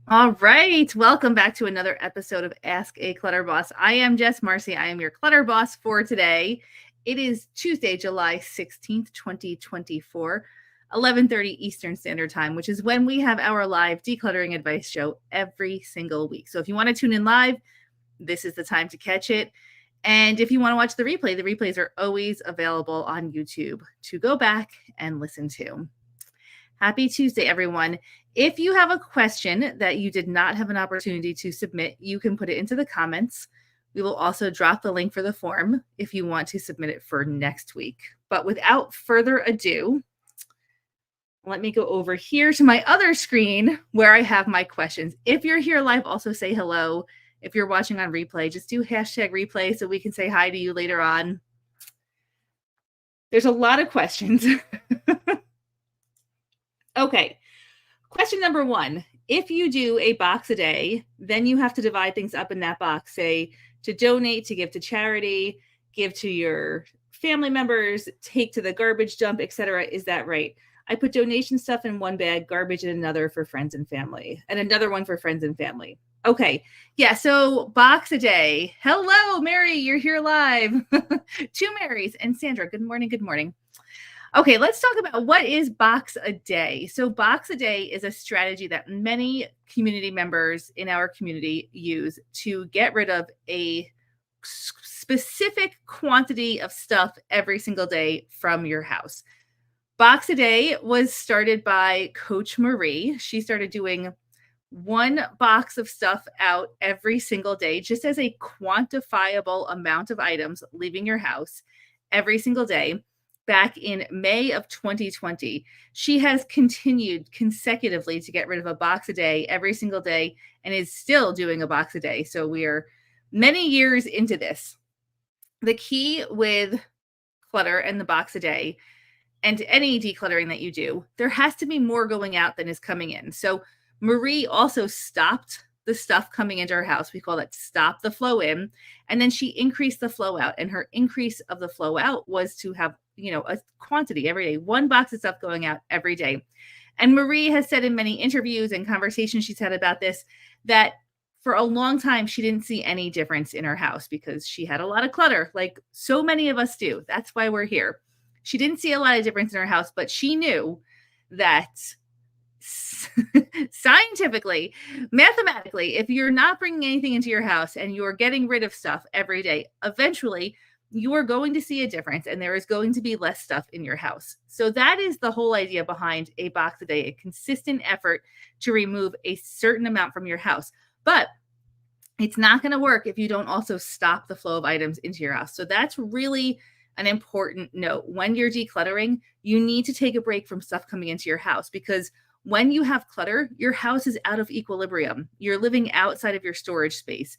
All right. Welcome back to another episode of Ask a Clutter Boss. I am Jess Marcy. I am your Clutter Boss for today. It is Tuesday, July 16th, 2024, 11:30 Eastern Standard Time, which is when we have our live decluttering advice show every single week. So if you want to tune in live, this is the time to catch it. And if you want to watch the replays are always available on YouTube to go back and listen to. Happy Tuesday, everyone. If you have a question that you did not have an opportunity to submit, you can put it into the comments. We will also drop the link for the form if you want to submit it for next week. But without further ado, let me go over here to my other screen where I have my questions. If you're here live, also say hello. If you're watching on replay, just do hashtag replay so we can say hi to you later on. There's a lot of questions. Okay. Question number one, if you do a box a day, then you have to divide things up in that box, say to donate, to give to charity, give to your family members, take to the garbage dump, etc. Is that right? I put donation stuff in one bag, garbage in another for friends and family, and another one for friends and family. Okay. Yeah. So box a day. Hello, Mary. You're here live. Two Marys and Sandra. Good morning. Good morning. Okay, let's talk about what is box a day. So box a day is a strategy that many community members in our community use to get rid of a specific quantity of stuff every single day from your house. Box a day was started by Coach Marie. She started doing one box of stuff out every single day, just as a quantifiable amount of items leaving your house every single day. Back in May of 2020. She has continued consecutively to get rid of a box a day every single day and is still doing a box a day. So we are many years into this. The key with clutter and the box a day and any decluttering that you do, there has to be more going out than is coming in. So Marie also stopped the stuff coming into her house. We call that stop the flow in. And then she increased the flow out. And her increase of the flow out was to have, a quantity every day, one box of stuff going out every day. And Marie has said in many interviews and conversations she's had about this, that for a long time, she didn't see any difference in her house because she had a lot of clutter, like so many of us do. That's why we're here. She didn't see a lot of difference in her house, but she knew that scientifically, mathematically, if you're not bringing anything into your house and you're getting rid of stuff every day, eventually you are going to see a difference and there is going to be less stuff in your house. So that is the whole idea behind a box a day, a consistent effort to remove a certain amount from your house. But it's not going to work if you don't also stop the flow of items into your house. So that's really an important note. When you're decluttering, you need to take a break from stuff coming into your house because when you have clutter, your house is out of equilibrium. You're living outside of your storage space.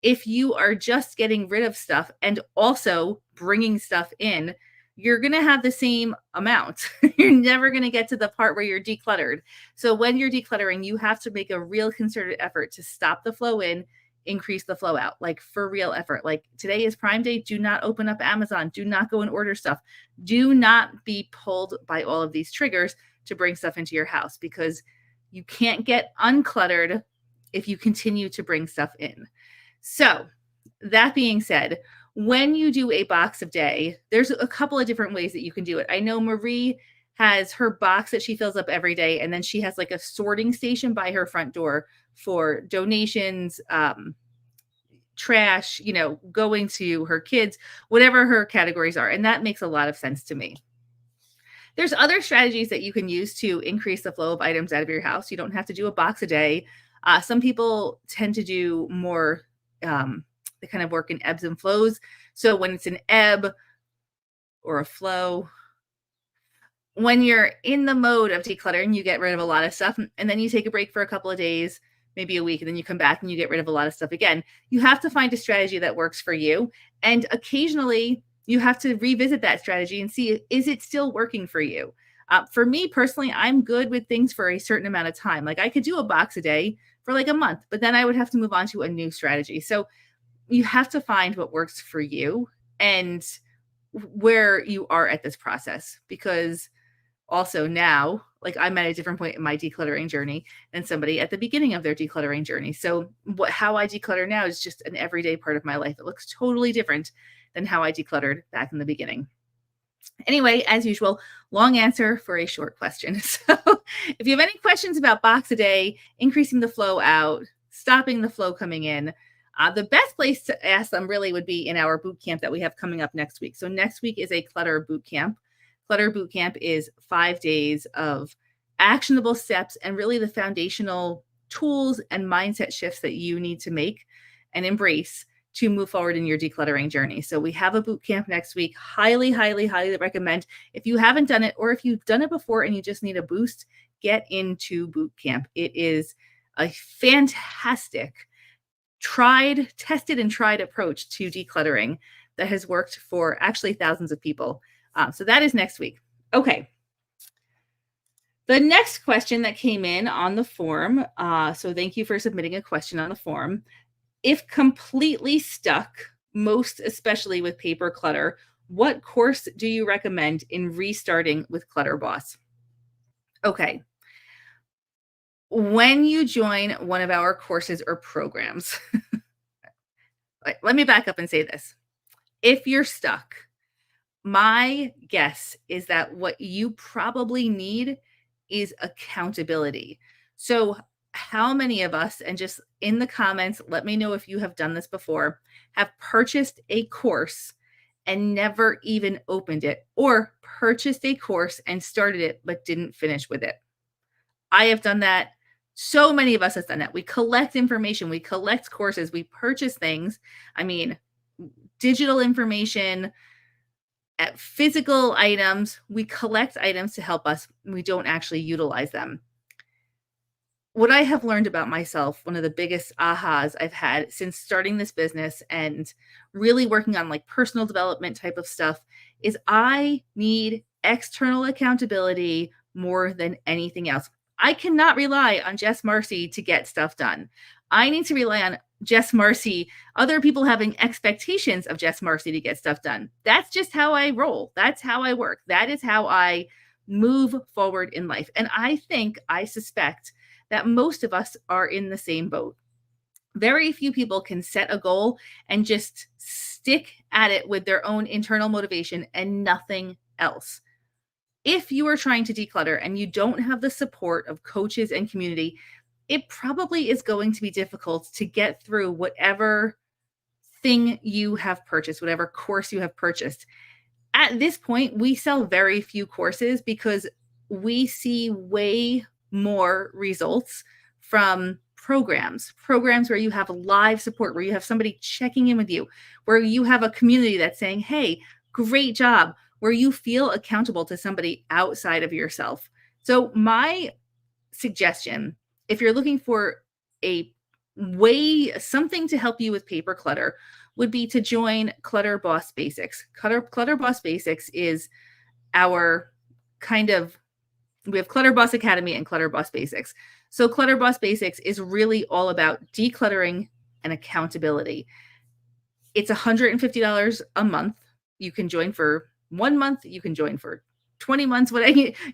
If you are just getting rid of stuff and also bringing stuff in, you're going to have the same amount. You're never going to get to the part where you're decluttered. So when you're decluttering, you have to make a real concerted effort to stop the flow in, increase the flow out, like for real effort. Like today is Prime Day. Do not open up Amazon. Do not go and order stuff. Do not be pulled by all of these triggers to bring stuff into your house because you can't get uncluttered if you continue to bring stuff in. So that being said, when you do a box a day, there's a couple of different ways that you can do it. I know Marie has her box that she fills up every day, and then she has like a sorting station by her front door for donations, trash, going to her kids, whatever her categories are. And that makes a lot of sense to me. There's other strategies that you can use to increase the flow of items out of your house. You don't have to do a box a day. Some people tend to do more, they kind of work in ebbs and flows. So when it's an ebb or a flow, when you're in the mode of decluttering, you get rid of a lot of stuff and then you take a break for a couple of days, maybe a week, and then you come back and you get rid of a lot of stuff again. You have to find a strategy that works for you. And occasionally you have to revisit that strategy and see, is it still working for you? For me personally, I'm good with things for a certain amount of time. Like I could do a box a day for like a month, but then I would have to move on to a new strategy. So you have to find what works for you and where you are at this process, because also now like I'm at a different point in my decluttering journey than somebody at the beginning of their decluttering journey. So how I declutter now is just an everyday part of my life. It looks totally different than how I decluttered back in the beginning. Anyway, as usual, long answer for a short question. So if you have any questions about box a day, increasing the flow out, stopping the flow coming in, the best place to ask them really would be in our boot camp that we have coming up next week. So next week is a Clutter boot camp. Clutter boot camp is 5 days of actionable steps and really the foundational tools and mindset shifts that you need to make and embrace to move forward in your decluttering journey. So we have a boot camp next week. Highly, highly, highly recommend. If you haven't done it, or if you've done it before and you just need a boost, get into boot camp. It is a fantastic, tested and tried approach to decluttering that has worked for actually thousands of people. So that is next week. Okay. The next question that came in on the form, so thank you for submitting a question on the form. If completely stuck, most especially with paper clutter, what course do you recommend in restarting with Clutter Boss? Okay. When you join one of our courses or programs, let me back up and say this. If you're stuck, my guess is that what you probably need is accountability. So how many of us, and just in the comments, let me know if you have done this before, have purchased a course and never even opened it, or purchased a course and started it but didn't finish with it? I have done that. So many of us have done that. We collect information, we collect courses, we purchase things. I mean, digital information, at physical items, we collect items to help us. We don't actually utilize them. What I have learned about myself, one of the biggest ahas I've had since starting this business and really working on like personal development type of stuff, is I need external accountability more than anything else. I cannot rely on Jess Marcy to get stuff done. I need to rely on Jess Marcy, other people having expectations of Jess Marcy to get stuff done. That's just how I roll. That's how I work. That is how I move forward in life. And I suspect that most of us are in the same boat. Very few people can set a goal and just stick at it with their own internal motivation and nothing else. If you are trying to declutter and you don't have the support of coaches and community, it probably is going to be difficult to get through whatever thing you have purchased, whatever course you have purchased. At this point, we sell very few courses because we see way more results from programs where you have live support, where you have somebody checking in with you, where you have a community that's saying, hey, great job, where you feel accountable to somebody outside of yourself. So my suggestion, if you're looking for something to help you with paper clutter, would be to join Clutter Boss Basics. Clutter Boss Basics is our we have Clutter Boss Academy and Clutter Boss Basics. So Clutter Boss Basics is really all about decluttering and accountability. It's $150 a month. You can join for 1 month. You can join for 20 months.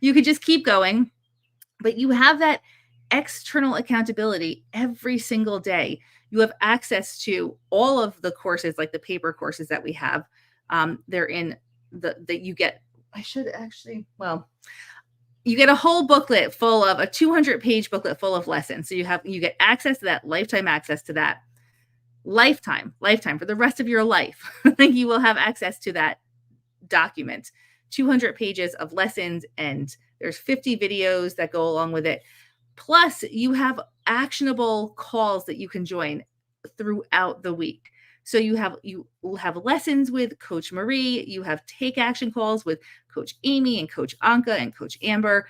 You could just keep going. But you have that external accountability every single day. You have access to all of the courses, like the paper courses that we have. They're in that you get. You get a whole booklet full of a 200-page booklet full of lessons. So you get access to that, lifetime access to that, lifetime for the rest of your life. You will have access to that document, 200 pages of lessons, and there's 50 videos that go along with it. Plus, you have actionable calls that you can join throughout the week. So you will have lessons with Coach Marie. You have take action calls with Coach Amy and Coach Anka and Coach Amber.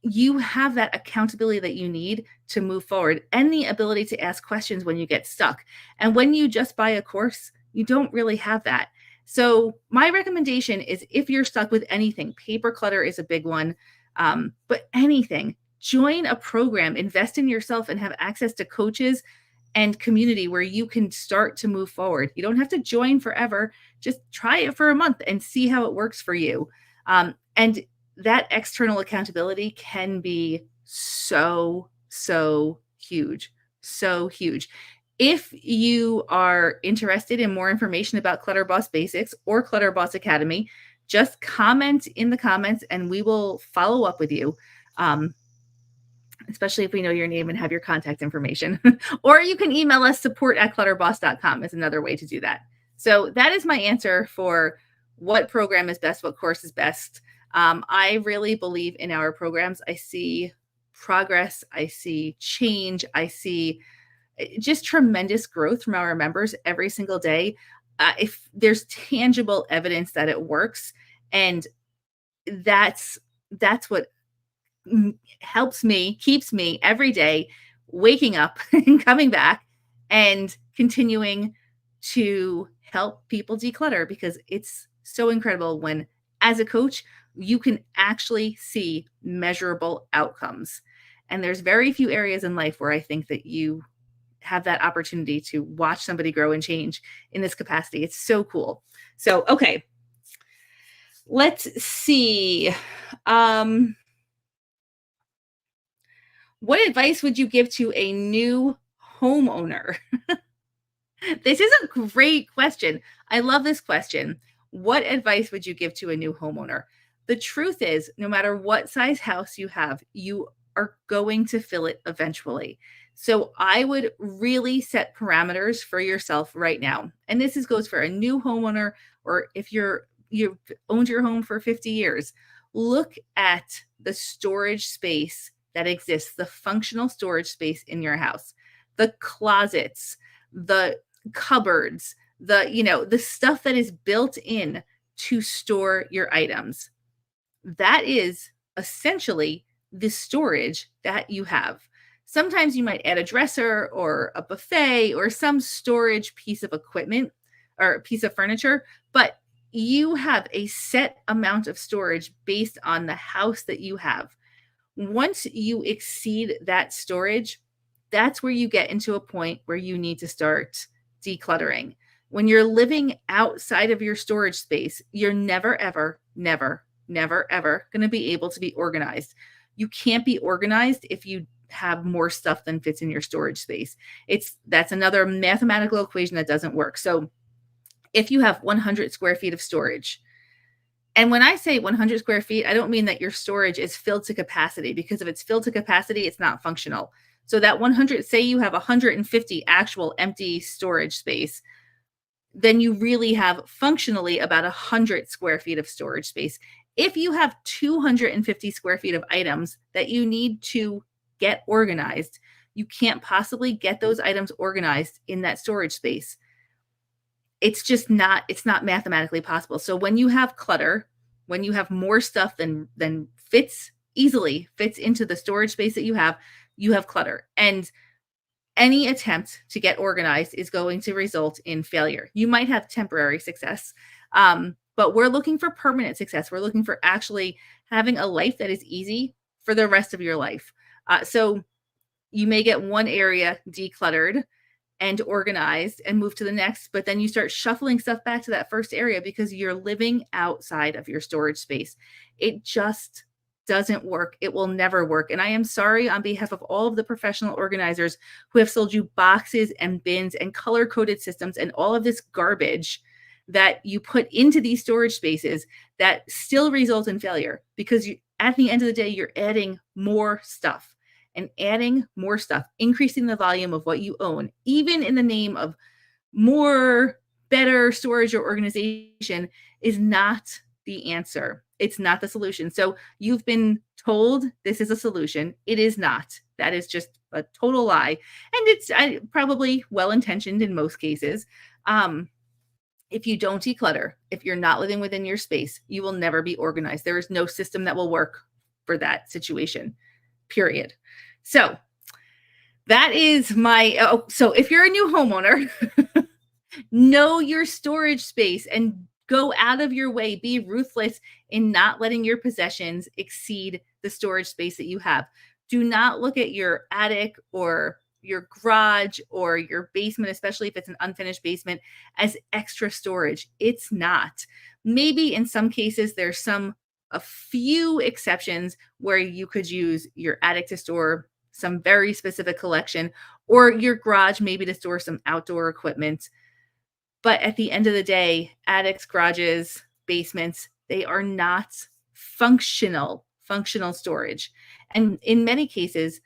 You have that accountability that you need to move forward and the ability to ask questions when you get stuck. And when you just buy a course, you don't really have that. So my recommendation is, if you're stuck with anything, paper clutter is a big one, but anything, join a program, invest in yourself, and have access to coaches and community where you can start to move forward. You don't have to join forever. Just try it for a month and see how it works for you. And that external accountability can be so, so huge. So huge. If you are interested in more information about Clutter Boss Basics or Clutter Boss Academy, just comment in the comments and we will follow up with you. Especially if we know your name and have your contact information. Or you can email us, support@clutterboss.com is another way to do that. So that is my answer for what program is best, what course is best. I really believe in our programs. I see progress, I see change, I see just tremendous growth from our members every single day. If there's tangible evidence that it works, and that's what helps me, keeps me every day waking up and coming back and continuing to help people declutter, because it's so incredible when, as a coach, you can actually see measurable outcomes. And there's very few areas in life where I think that you have that opportunity to watch somebody grow and change in this capacity. It's so cool. So, okay, let's see. What advice would you give to a new homeowner? This is a great question. I love this question. What advice would you give to a new homeowner? The truth is, no matter what size house you have, you are going to fill it eventually. So I would really set parameters for yourself right now. And this goes for a new homeowner, or if you've owned your home for 50 years. Look at the storage space that exists, the functional storage space in your house, the closets, the cupboards, the stuff that is built in to store your items. That is essentially the storage that you have. Sometimes you might add a dresser or a buffet or some storage piece of equipment or piece of furniture, but you have a set amount of storage based on the house that you have. Once you exceed that storage, that's where you get into a point where you need to start decluttering. When you're living outside of your storage space, you're never, ever, never, never, ever going to be able to be organized. You can't be organized if you have more stuff than fits in your storage space. That's another mathematical equation that doesn't work. So if you have 100 square feet of storage, and when I say 100 square feet, I don't mean that your storage is filled to capacity, because if it's filled to capacity, it's not functional. So that 100, say you have 150 actual empty storage space, then you really have functionally about 100 square feet of storage space. If you have 250 square feet of items that you need to get organized, you can't possibly get those items organized in that storage space. It's not mathematically possible. So when you have clutter, when you have more stuff than fits into the storage space that you have clutter. And any attempt to get organized is going to result in failure. You might have temporary success, but we're looking for permanent success. We're looking for actually having a life that is easy for the rest of your life. So you may get one area decluttered and organized and move to the next, but then you start shuffling stuff back to that first area because you're living outside of your storage space. It just doesn't work. It will never work. And I am sorry on behalf of all of the professional organizers who have sold you boxes and bins and color-coded systems and all of this garbage that you put into these storage spaces that still result in failure, because at the end of the day, you're adding more stuff. And adding more stuff, increasing the volume of what you own, even in the name of more, better storage or organization, is not the answer. It's not the solution. So you've been told this is a solution. It is not. That is just a total lie. And it's probably well-intentioned in most cases. If you don't declutter, if you're not living within your space, you will never be organized. There is no system that will work for that situation, period. So that is so if you're a new homeowner, know your storage space and go out of your way. Be ruthless in not letting your possessions exceed the storage space that you have. Do not look at your attic or your garage or your basement, especially if it's an unfinished basement, as extra storage. It's not. Maybe in some cases there's some a few exceptions where you could use your attic to store some very specific collection, or your garage maybe to store some outdoor equipment. But at the end of the day, attics, garages, basements, they are not functional storage. And in many cases,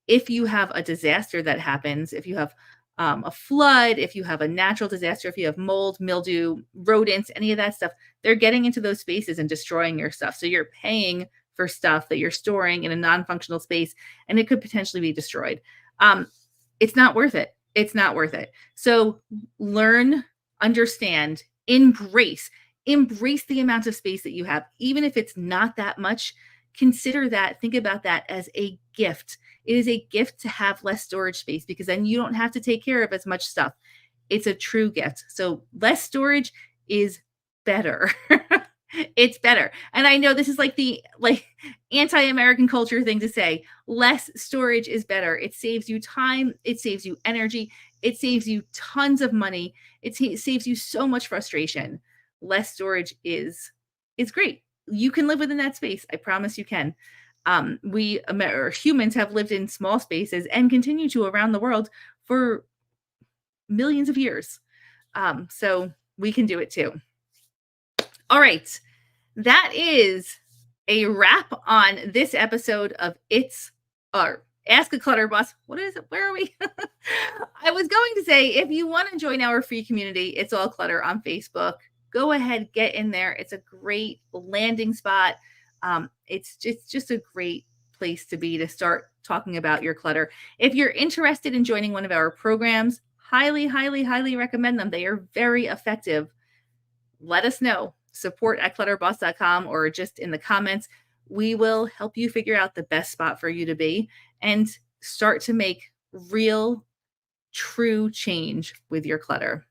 if you have a disaster that happens, if you have a flood, if you have a natural disaster, if you have mold, mildew, rodents, any of that stuff, they're getting into those spaces and destroying your stuff. So you're paying for stuff that you're storing in a non-functional space, and it could potentially be destroyed. It's not worth it. It's not worth it. So learn, understand, embrace the amount of space that you have. Even if it's not that much, consider that, think about that as a gift. It is a gift to have less storage space, because then you don't have to take care of as much stuff. It's a true gift. So less storage is better. It's better. And I know this is like the anti-American culture thing to say. Less storage is better. It saves you time. It saves you energy. It saves you tons of money. It saves you so much frustration. Less storage is great. You can live within that space. I promise you can. We humans have lived in small spaces and continue to around the world for millions of years. So we can do it too. All right. That is a wrap on this episode of Ask a Clutter Boss. What is it? Where are we? I was going to say, if you want to join our free community, It's All Clutter on Facebook, go ahead, get in there. It's a great landing spot. It's just a great place to be to start talking about your clutter. If you're interested in joining one of our programs, highly, highly, highly recommend them. They are very effective. Let us know. support@clutterboss.com, or just in the comments. We will help you figure out the best spot for you to be and start to make real, true change with your clutter.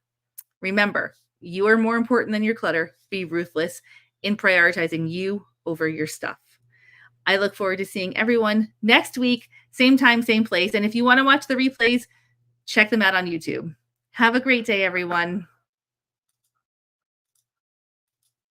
Remember, you are more important than your clutter. Be ruthless in prioritizing you over your stuff. I look forward to seeing everyone next week, same time, same place. And if you want to watch the replays, check them out on YouTube. Have a great day, everyone.